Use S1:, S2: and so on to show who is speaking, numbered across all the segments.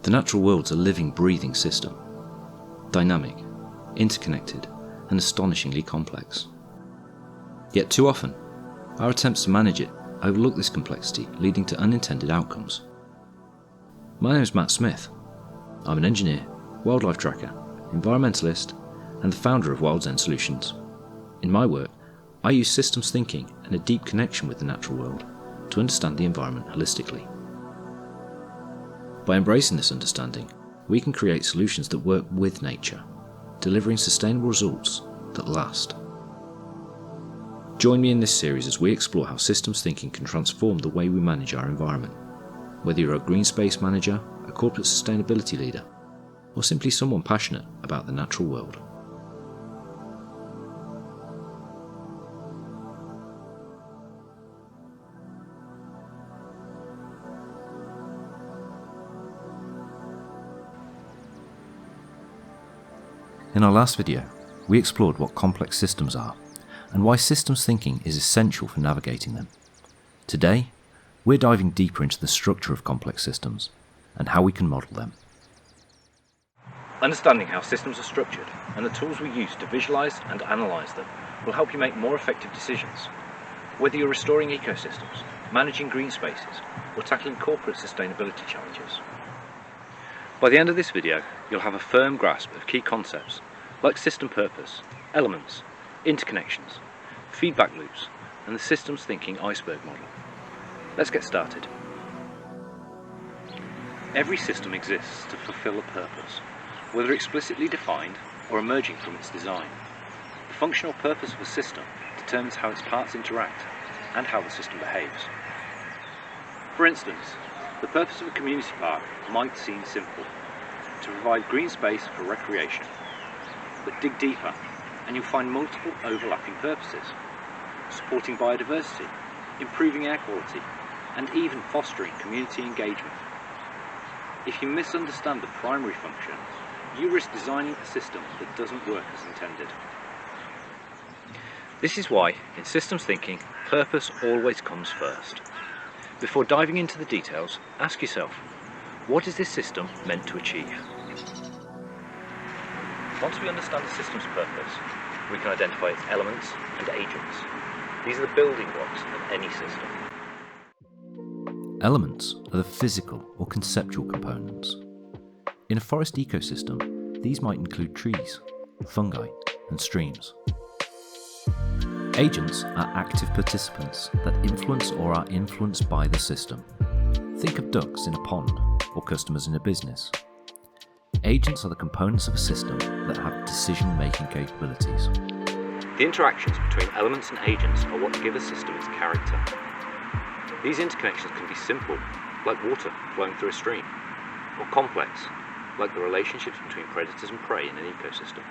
S1: The natural world's a living, breathing system. Dynamic, interconnected, and astonishingly complex. Yet too often, our attempts to manage it overlook this complexity, leading to unintended outcomes. My name is Matt Smith. I'm an engineer, wildlife tracker, environmentalist, and the founder of Wild's End Solutions. In my work, I use systems thinking and a deep connection with the natural world to understand the environment holistically. By embracing this understanding, we can create solutions that work with nature, delivering sustainable results that last. Join me in this series as we explore how systems thinking can transform the way we manage our environment. Whether you're a green space manager, a corporate sustainability leader, or simply someone passionate about the natural world. In our last video, we explored what complex systems are and why systems thinking is essential for navigating them. Today, we're diving deeper into the structure of complex systems and how we can model them.
S2: Understanding how systems are structured and the tools we use to visualize and analyze them will help you make more effective decisions. Whether you're restoring ecosystems, managing green spaces, or tackling corporate sustainability challenges. By the end of this video, you'll have a firm grasp of key concepts like system purpose, elements, interconnections, feedback loops, and the systems thinking iceberg model. Let's get started. Every system exists to fulfill a purpose, whether explicitly defined or emerging from its design. The functional purpose of a system determines how its parts interact and how the system behaves. For instance, the purpose of a community park might seem simple, to provide green space for recreation. But dig deeper and you'll find multiple overlapping purposes, supporting biodiversity, improving air quality, and even fostering community engagement. If you misunderstand the primary function, you risk designing a system that doesn't work as intended. This is why, in systems thinking, purpose always comes first. Before diving into the details, ask yourself, what is this system meant to achieve? Once we understand a system's purpose, we can identify its elements and agents. These are the building blocks of any system.
S1: Elements are the physical or conceptual components. In a forest ecosystem, these might include trees, fungi, and streams. Agents are active participants that influence or are influenced by the system. Think of ducks in a pond or customers in a business. Agents are the components of a system that have decision-making capabilities.
S2: The interactions between elements and agents are what give a system its character. These interconnections can be simple, like water flowing through a stream, or complex, like the relationships between predators and prey in an ecosystem.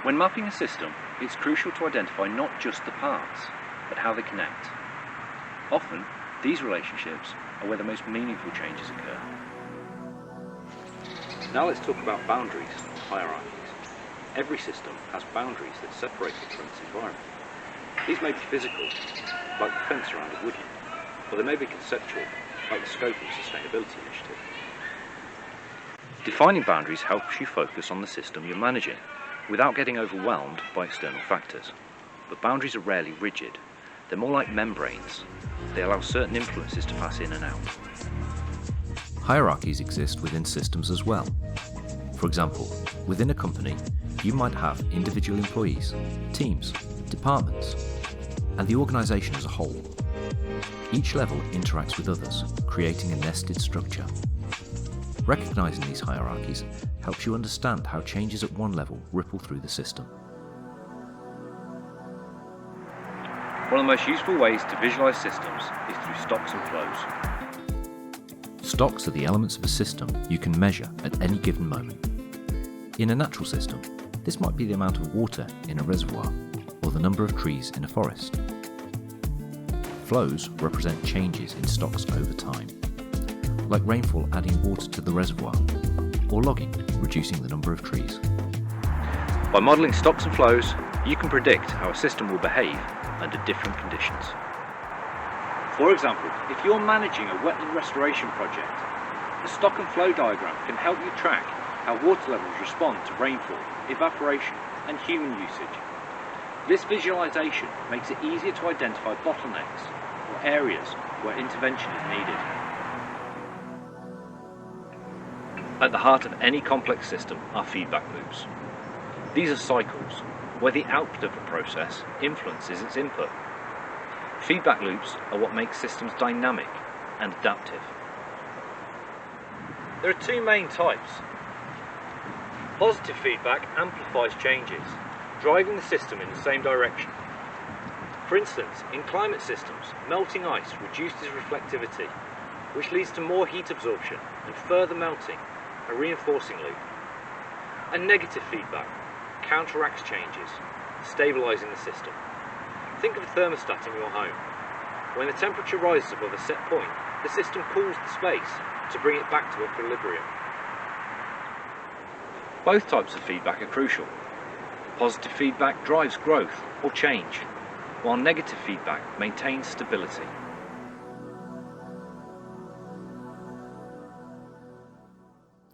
S2: When mapping a system, it's crucial to identify not just the parts, but how they connect. Often, these relationships are where the most meaningful changes occur. Now let's talk about boundaries and hierarchies. Every system has boundaries that separate it from its environment. These may be physical, like the fence around a woodland, or they may be conceptual, like the scope of a sustainability initiative. Defining boundaries helps you focus on the system you're managing, without getting overwhelmed by external factors. But boundaries are rarely rigid. They're more like membranes. They allow certain influences to pass in and out.
S1: Hierarchies exist within systems as well. For example, within a company, you might have individual employees, teams, departments, and the organisation as a whole. Each level interacts with others, creating a nested structure. Recognising these hierarchies helps you understand how changes at one level ripple through the system.
S2: One of the most useful ways to visualise systems is through stocks and flows.
S1: Stocks are the elements of a system you can measure at any given moment. In a natural system, this might be the amount of water in a reservoir or the number of trees in a forest. Flows represent changes in stocks over time, like rainfall adding water to the reservoir, or logging reducing the number of trees.
S2: By modelling stocks and flows, you can predict how a system will behave under different conditions. For example, if you're managing a wetland restoration project, The stock and flow diagram can help you track how water levels respond to rainfall, evaporation, and human usage. This visualization makes it easier to identify bottlenecks or areas where intervention is needed. At the heart of any complex system are feedback loops. These are cycles where the output of a process influences its input. Feedback loops are what make systems dynamic and adaptive. There are two main types. Positive feedback amplifies changes, driving the system in the same direction. For instance, in climate systems, melting ice reduces reflectivity, which leads to more heat absorption and further melting, a reinforcing loop. And negative feedback counteracts changes, stabilising the system. Think of a thermostat in your home. When the temperature rises above a set point, the system cools the space to bring it back to equilibrium. Both types of feedback are crucial. Positive feedback drives growth or change, while negative feedback maintains stability.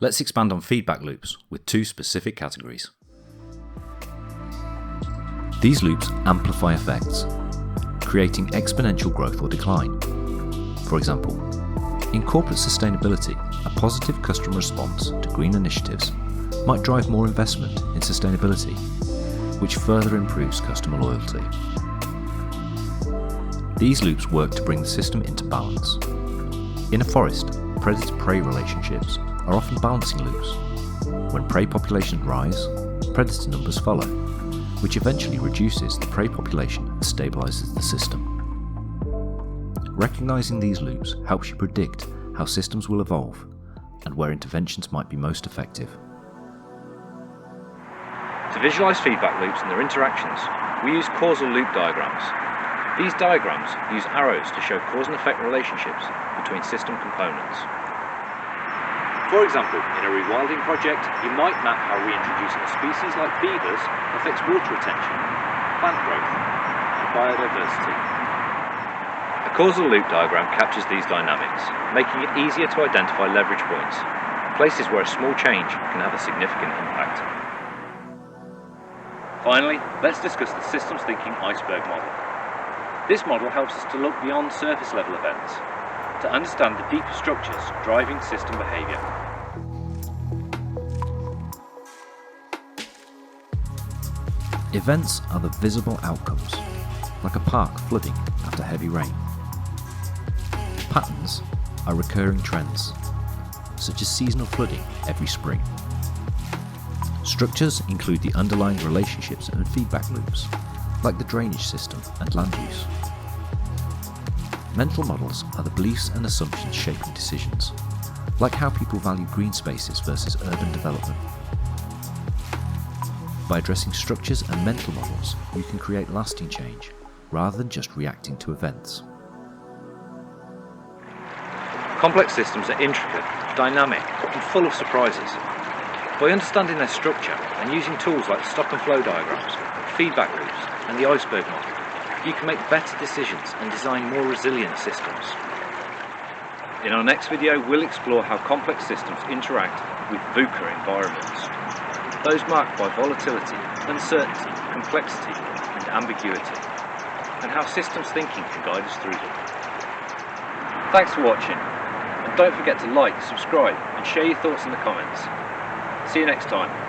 S1: Let's expand on feedback loops with two specific categories. These loops amplify effects, creating exponential growth or decline. For example, in corporate sustainability, a positive customer response to green initiatives might drive more investment in sustainability, which further improves customer loyalty. These loops work to bring the system into balance. In a forest, predator-prey relationships are often balancing loops. When prey populations rise, predator numbers follow, which eventually reduces the prey population and stabilizes the system. Recognizing these loops helps you predict how systems will evolve and where interventions might be most effective.
S2: To visualize feedback loops and their interactions, we use causal loop diagrams. These diagrams use arrows to show cause and effect relationships between system components. For example, in a rewilding project, you might map how reintroducing a species like beavers affects water retention, plant growth, and biodiversity. A causal loop diagram captures these dynamics, making it easier to identify leverage points, places where a small change can have a significant impact. Finally, let's discuss the systems thinking iceberg model. This model helps us to look beyond surface level events, to understand the deeper structures driving system behaviour.
S1: Events are the visible outcomes, like a park flooding after heavy rain. Patterns are recurring trends, such as seasonal flooding every spring. Structures include the underlying relationships and feedback loops, like the drainage system and land use. Mental models are the beliefs and assumptions shaping decisions, like how people value green spaces versus urban development. By addressing structures and mental models, you can create lasting change, rather than just reacting to events.
S2: Complex systems are intricate, dynamic, and full of surprises. By understanding their structure and using tools like stock and flow diagrams, feedback loops, and the iceberg model, you can make better decisions and design more resilient systems. In our next video, we'll explore how complex systems interact with VUCA environments, those marked by volatility, uncertainty, complexity, and ambiguity, and how systems thinking can guide us through them. Thanks for watching, and don't forget to like, subscribe, and share your thoughts in the comments. See you next time.